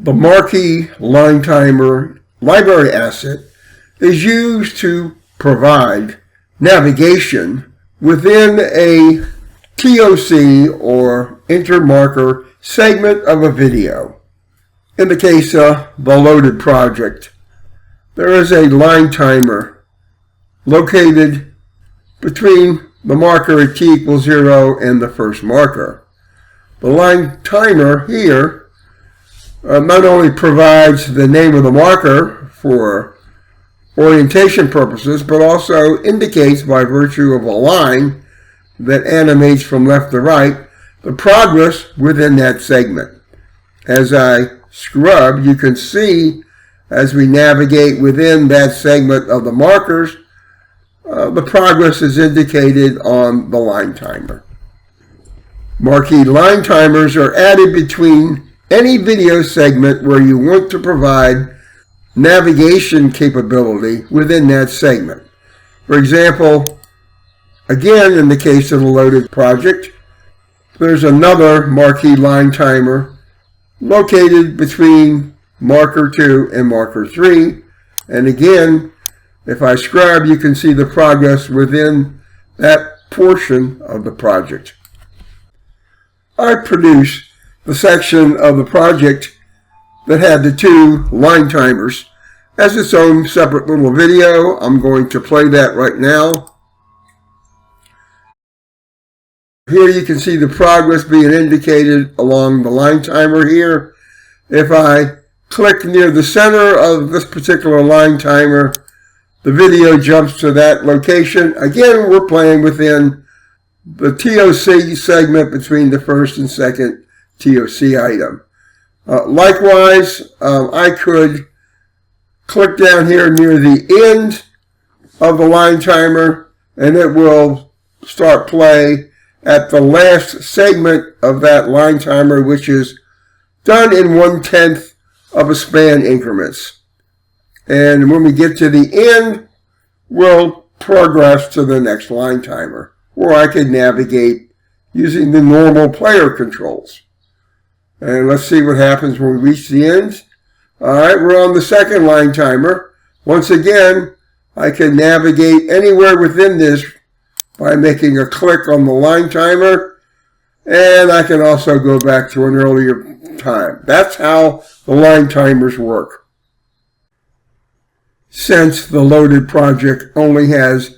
The marquee line timer library asset is used to provide navigation within a TOC or intermarker segment of a video. In the case of the loaded project, there is a line timer located between the marker at t equals 0 and the first marker. The line timer here not only provides the name of the marker for orientation purposes, but also indicates by virtue of a line that animates from left to right the progress within that segment. As I scrub, you can see as we navigate within that segment of the markers, the progress is indicated on the line timer. Marquee line timers are added between any video segment where you want to provide navigation capability within that segment. For example, again, in the case of the loaded project, there's another marquee line timer located between marker 2 and marker 3. And again, if I scrub, you can see the progress within that portion of the project. I produced the section of the project that had the two line timers as its own separate little video. I'm going to play that right now. Here you can see the progress being indicated along the line timer here. If I click near the center of this particular line timer, the video jumps to that location. Again, we're playing within the TOC segment between the first and second TOC item. Likewise, I could click down here near the end of the line timer and it will start play at the last segment of that line timer, which is done in 1/10 of a span increments. And when we get to the end, we'll progress to the next line timer, where I can navigate using the normal player controls. And let's see what happens when we reach the end. All right, we're on the second line timer. Once again, I can navigate anywhere within this by making a click on the line timer. And I can also go back to an earlier time. That's how the line timers work. Since the loaded project only has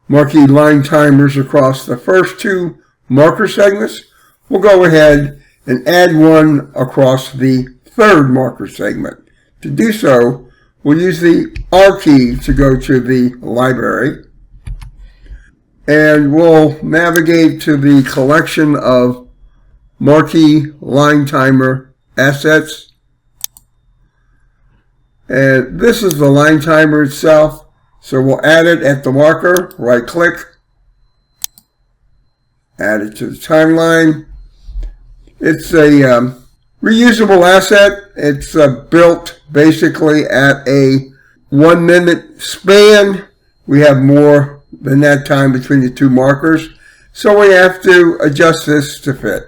marquee line timers across the first two marker segments, we'll go ahead and add one across the third marker segment. To do so, we'll use the R key to go to the library, and we'll navigate to the collection of marquee line timer assets. And this is the line timer itself, so we'll add it at the marker, right click, add it to the timeline. It's a reusable asset. It's built basically at a 1 minute span. We have more than that time between the two markers, so we have to adjust this to fit.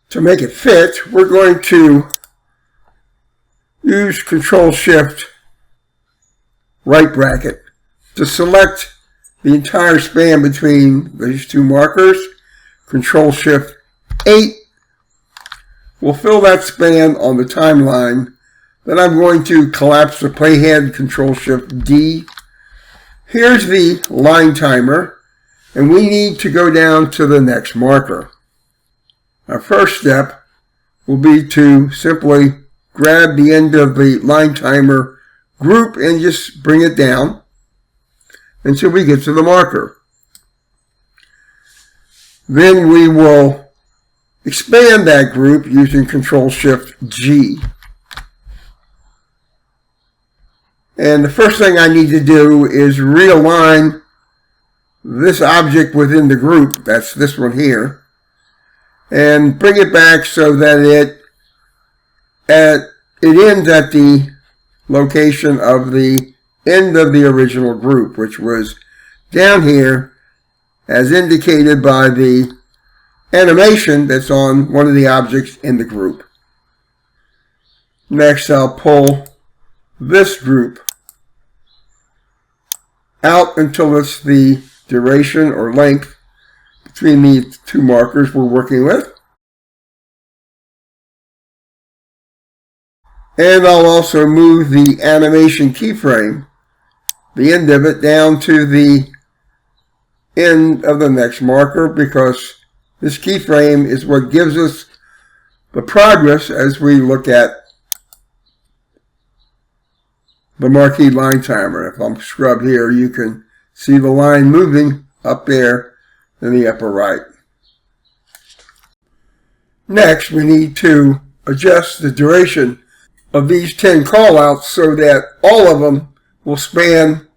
To make it fit, we're going to use Control-Shift right bracket to select the entire span between these two markers. Control-Shift 8 will fill that span on the timeline. Then I'm going to collapse the playhead, Control-Shift D. Here's the line timer, and we need to go down to the next marker. Our first step will be to simply grab the end of the line timer group and just bring it down until we get to the marker. Then we will expand that group using Control-Shift-G. And the first thing I need to do is realign this object within the group, that's this one here, and bring it back so that it ends at the location of the end of the original group, which was down here as indicated by the animation that's on one of the objects in the group. Next, I'll pull this group out until it's the duration or length between the two markers we're working with. And I'll also move the animation keyframe, the end of it, down to the end of the next marker, because this keyframe is what gives us the progress as we look at the marquee line timer. If I'm scrubbed here, you can see the line moving up there in the upper right. Next, we need to adjust the duration of these 10 callouts so that all of them will span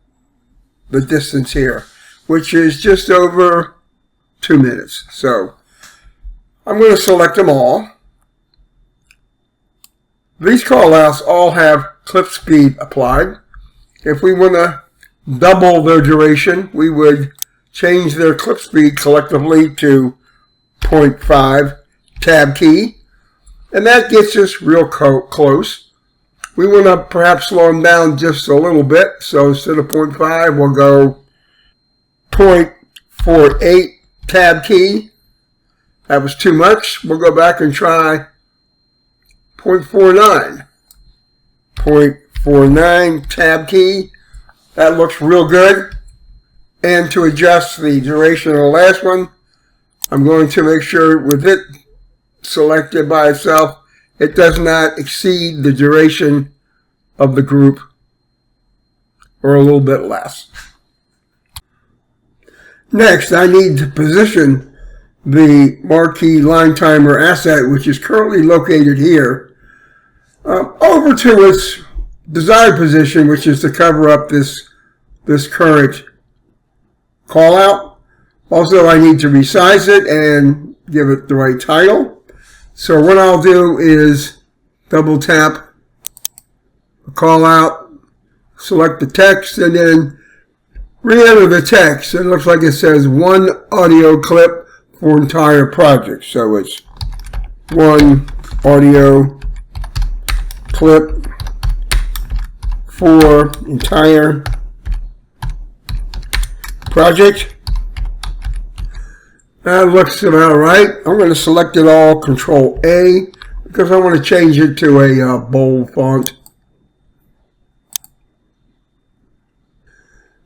the distance here, which is just over 2 minutes. So I'm going to select them all. These callouts all have clip speed applied. If we want to double their duration, we would change their clip speed collectively to 0.5 tab key, and that gets us real close. We want to perhaps slow them down just a little bit, so instead of 0.5, we'll go 0.48 tab key. That was too much. We'll go back and try 0.49. 0.49 tab key. That looks real good. And to adjust the duration of the last one, I'm going to make sure with it selected by itself, it does not exceed the duration of the group, or a little bit less. Next, I need to position the marquee line timer asset, which is currently located here, over to its desired position, which is to cover up this current call out. Also, I need to resize it and give it the right title. So what I'll do is double tap the call out, select the text, and then re-enter the text. It looks like it says one audio clip for entire project. So it's one audio clip for entire project. That looks about right. I'm going to select it all, Control A, because I want to change it to a bold font.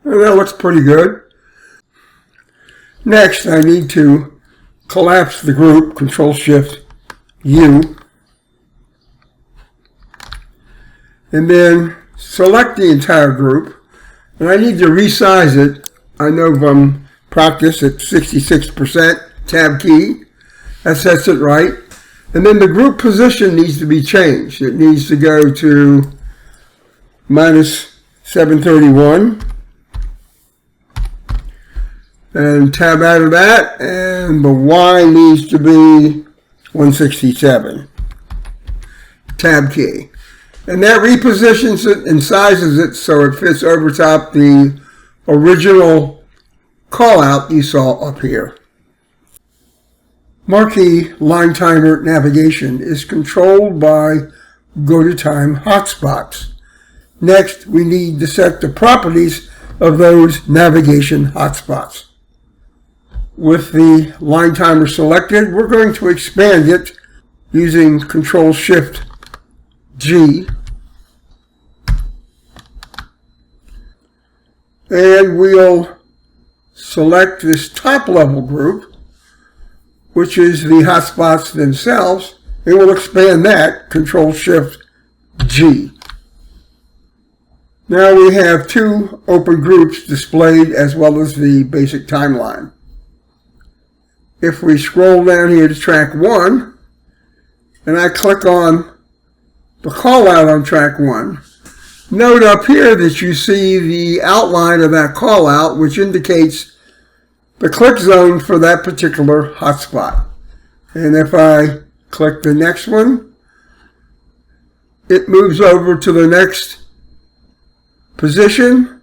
And that looks pretty good. Next, I need to collapse the group, Control Shift U, and then select the entire group. And I need to resize it. I know from practice at 66% tab key. That sets it right. And then the group position needs to be changed. It needs to go to minus 731. And tab out of that. And the Y needs to be 167. Tab key. And that repositions it and sizes it so it fits over top the original call out you saw up here. Marquee line timer navigation is controlled by go to time hotspots. Next, we need to set the properties of those navigation hotspots. With the line timer selected, we're going to expand it using Control Shift G. And we'll select this top level group, which is the hotspots themselves, and we'll expand that, Control Shift G. Now we have two open groups displayed as well as the basic timeline. If we scroll down here to track 1, and I click on the call out on track 1, note up here that you see the outline of that call out, which indicates the click zone for that particular hotspot. And if I click the next one, it moves over to the next position,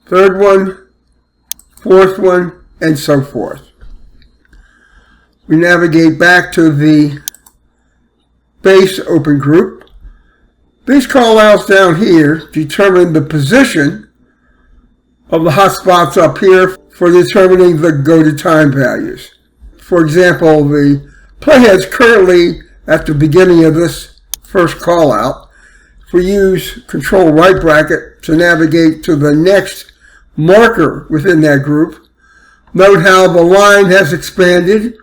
third one, fourth one, and so forth. We navigate back to the base open group, These callouts down here determine the position of the hotspots up here for determining the go-to-time values. For example, the playhead's currently at the beginning of this first callout. If we use Control right bracket to navigate to the next marker within that group, note how the line has expanded.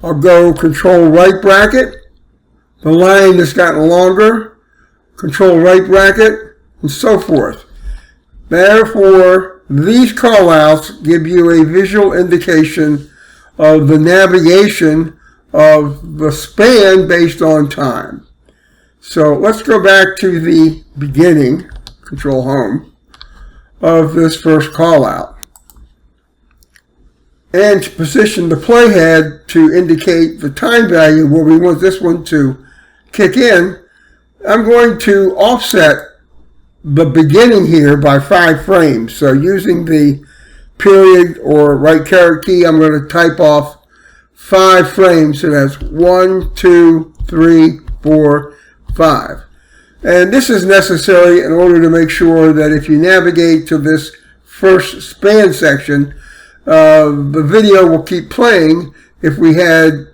I'll go Control right bracket. The line has gotten longer. Control right bracket, and so forth. Therefore, these callouts give you a visual indication of the navigation of the span based on time. So let's go back to the beginning, Control Home, of this first callout. And to position the playhead to indicate the time value where we want this one to kick in, I'm going to offset the beginning here by 5 frames. So using the period or right caret key, I'm going to type off 5 frames. So that's 1, 2, 3, 4, 5. And this is necessary in order to make sure that if you navigate to this first span section, the video will keep playing. If we had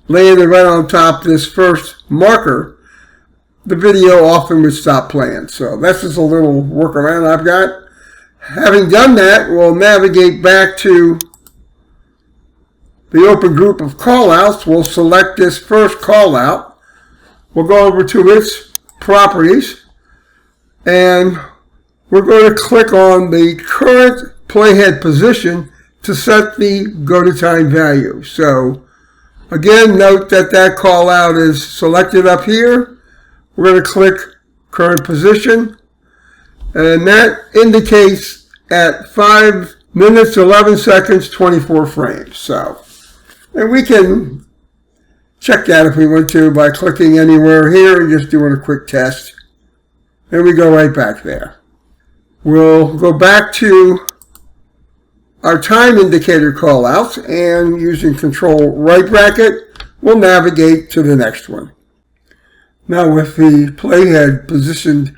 landed right on top this first marker, the video often would stop playing. So that's just a little workaround I've got. Having done that, we'll navigate back to the open group of callouts. We'll select this first callout. We'll go over to its properties, and we're going to click on the current playhead position to set the go-to-time value. So again, note that that callout is selected up here. We're going to click current position, and that indicates at 5 minutes, 11 seconds, 24 frames. So, and we can check that if we want to by clicking anywhere here and just doing a quick test. And we go right back there. We'll go back to our time indicator callouts, and using Control right bracket, we'll navigate to the next one. Now with the playhead positioned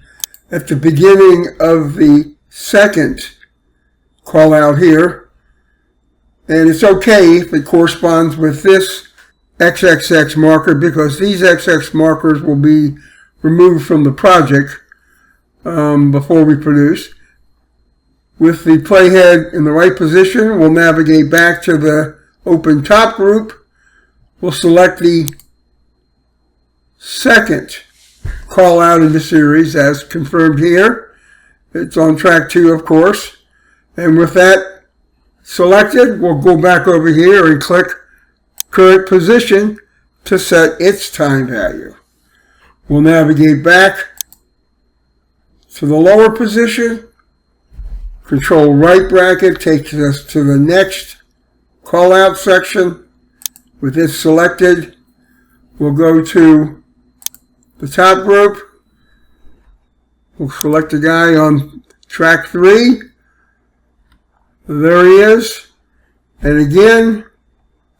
at the beginning of the second callout here, and it's okay if it corresponds with this XXX marker, because these XX markers will be removed from the project before we produce. With the playhead in the right position, we'll navigate back to the open top group. We'll select the second call out in the series as confirmed here. It's on track 2, of course. And with that selected, we'll go back over here and click current position to set its time value. We'll navigate back to the lower position. Control right bracket takes us to the next call out section. With this selected, we'll go to the top group. We'll select the guy on track 3. There he is. And again,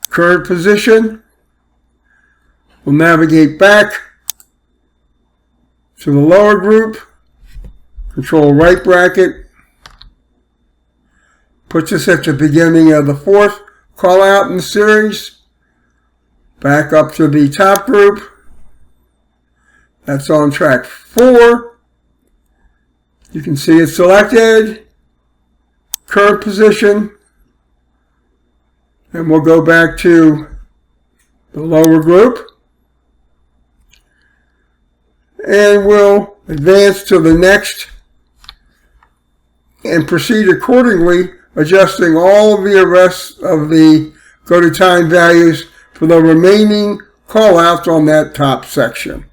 current position. We'll navigate back to the lower group. Control right bracket. Puts us at the beginning of the 4th call out in the series. Back up to the top group. That's on track 4. You can see it's selected. Current position. And we'll go back to the lower group. And we'll advance to the next and proceed accordingly, adjusting all of the rest of the go-to-time values for the remaining callouts on that top section.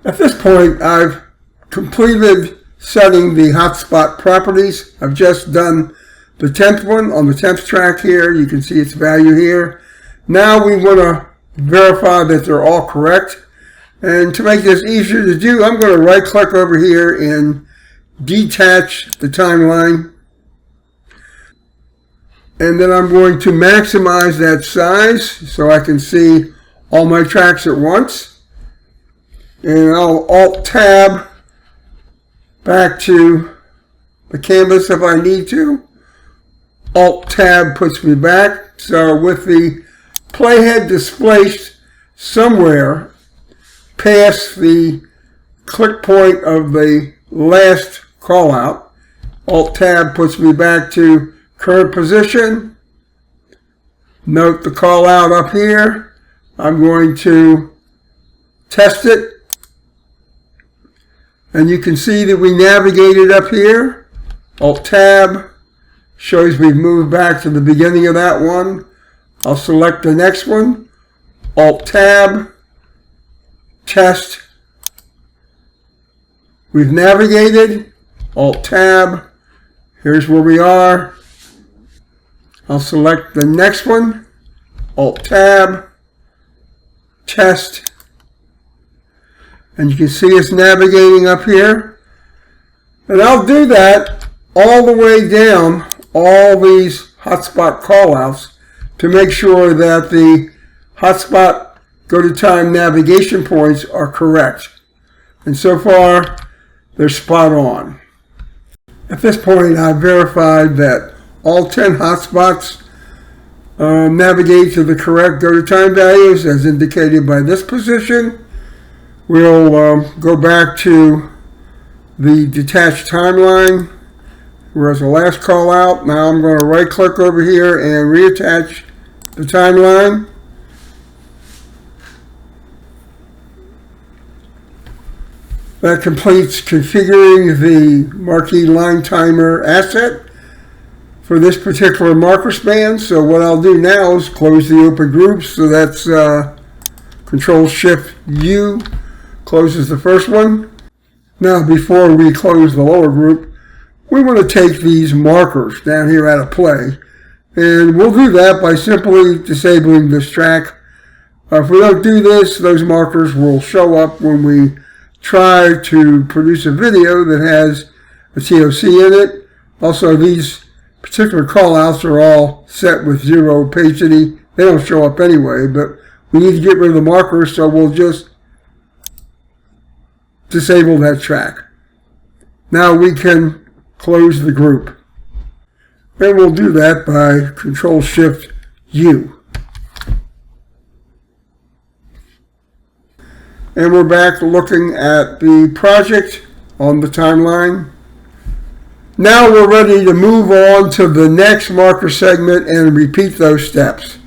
At this point, I've completed setting the hotspot properties. I've just done the 10th one on the 10th track here. You can see its value here. Now we want to verify that they're all correct. And to make this easier to do, I'm going to right click over here and detach the timeline. And then I'm going to maximize that size so I can see all my tracks at once. and I'll Alt-Tab back to the canvas if I need to. Alt-Tab puts me back. So with the playhead displaced somewhere past the click point of the last call out, Alt-Tab puts me back to current position. Note the call out up here. I'm going to test it. And you can see that we navigated up here. Alt-Tab shows we've moved back to the beginning of that one. I'll select the next one. Alt-Tab, test. We've navigated. Alt-Tab. Here's where we are. I'll select the next one. Alt-Tab, test. And you can see us navigating up here. And I'll do that all the way down all these hotspot callouts to make sure that the hotspot go-to-time navigation points are correct. And so far, they're spot on. At this point, I've verified that all 10 hotspots navigate to the correct go-to-time values as indicated by this position. We'll go back to the detached timeline. Whereas the last call out, now I'm going to right click over here and reattach the timeline. That completes configuring the marquee line timer asset for this particular marker span. So what I'll do now is close the open groups. So that's Control-Shift-U closes the first one. Now before we close the lower group, we want to take these markers down here out of play. And we'll do that by simply disabling this track. If we don't do this, those markers will show up when we try to produce a video that has a TOC in it. Also, these particular callouts are all set with 0 opacity. They don't show up anyway, but we need to get rid of the markers, so we'll just disable that track. Now we can close the group. And we'll do that by Control-Shift-U. And we're back looking at the project on the timeline. Now we're ready to move on to the next marker segment and repeat those steps.